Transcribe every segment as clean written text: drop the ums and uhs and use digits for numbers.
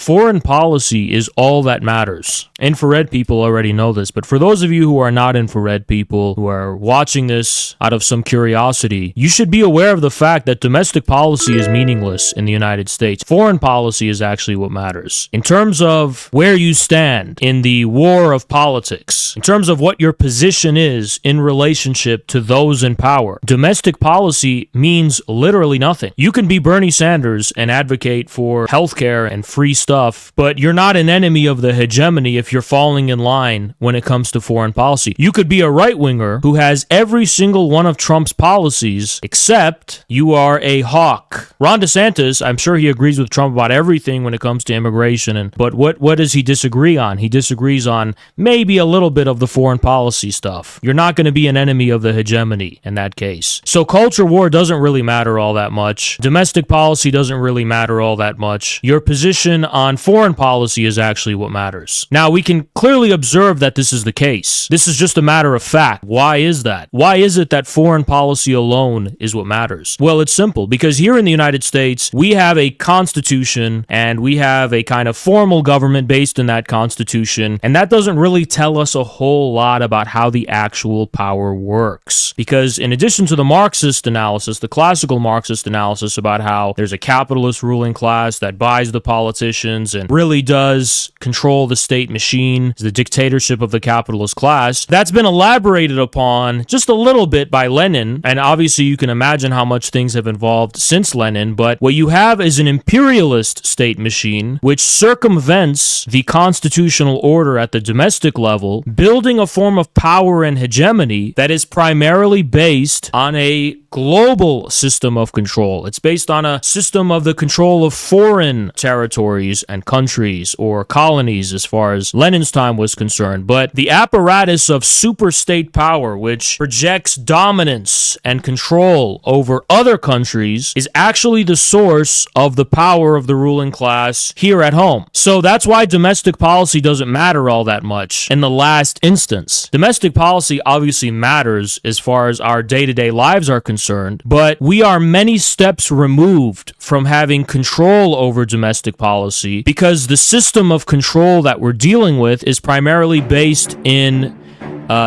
Foreign policy is all that matters. Infrared people already know this, but for those of you who are not infrared people, who are watching this out of some curiosity, you should be aware of the fact that domestic policy is meaningless in the United States. Foreign policy is actually what matters. In terms of where you stand in the war of politics, in terms of what your position is in relationship to those in power, domestic policy means literally nothing. You can be Bernie Sanders and advocate for healthcare and free stuff, but you're not an enemy of the hegemony if you're falling in line when it comes to foreign policy. You could be a right-winger who has every single one of Trump's policies, except you are a hawk. Ron DeSantis, I'm sure he agrees with Trump about everything when it comes to immigration, but what does he disagree on? He disagrees on maybe a little bit of the foreign policy stuff. You're not going to be an enemy of the hegemony in that case. So culture war doesn't really matter all that much. Domestic policy doesn't really matter all that much. Your position on foreign policy is actually what matters. Now, we can clearly observe that this is the case. This is just a matter of fact. Why is that? Why is it that foreign policy alone is what matters? Well, it's simple, because here in the United States, we have a constitution and we have a kind of formal government based in that constitution, and that doesn't really tell us a whole lot about how the actual power works. Because in addition to the Marxist analysis, the classical Marxist analysis about how there's a capitalist ruling class that buys the politicians and really does control the state machine, the dictatorship of the capitalist class, that's been elaborated upon just a little bit by Lenin, and obviously you can imagine how much things have evolved since Lenin, but what you have is an imperialist state machine which circumvents the constitutional order at the domestic level, building a form of power and hegemony that is primarily based on a global system of control. It's based on a system of the control of foreign territories and countries, or colonies as far as Lenin's time was concerned. But the apparatus of superstate power, which projects dominance and control over other countries, is actually the source of the power of the ruling class here at home. So that's why domestic policy doesn't matter all that much in the last instance. Domestic policy obviously matters as far as our day-to-day lives are concerned, but we are many steps removed from having control over domestic policy, because the system of control that we're dealing with is primarily based in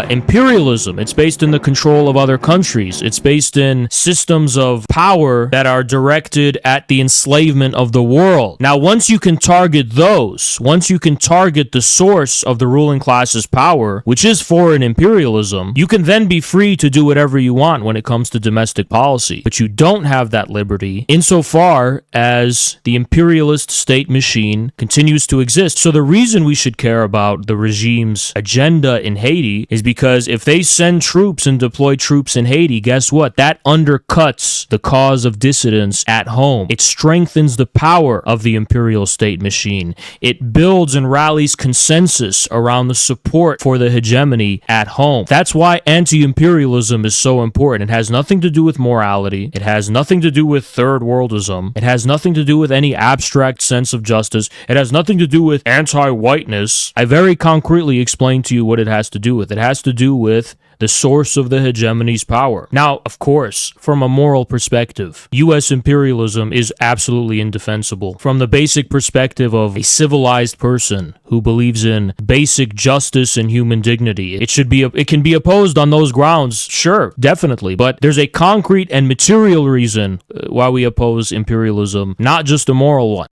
imperialism. It's based in the control of other countries. It's based in systems of power that are directed at the enslavement of the world. Now, once you can target those, once you can target the source of the ruling class's power, which is foreign imperialism, you can then be free to do whatever you want when it comes to domestic policy. But you don't have that liberty insofar as the imperialist state machine continues to exist. So the reason we should care about the regime's agenda in Haiti is because if they send troops and deploy troops in Haiti, guess what? That undercuts the cause of dissidents at home. It strengthens the power of the imperial state machine. It builds and rallies consensus around the support for the hegemony at home. That's why anti-imperialism is so important. It has nothing to do with morality. It has nothing to do with third worldism. It has nothing to do with any abstract sense of justice. It has nothing to do with anti-whiteness. I very concretely explained to you what it has to do with. It has to do with the source of the hegemony's power. Now, of course, from a moral perspective, U.S. imperialism is absolutely indefensible. From the basic perspective of a civilized person who believes in basic justice and human dignity, it can be opposed on those grounds, sure, definitely, but there's a concrete and material reason why we oppose imperialism, not just a moral one.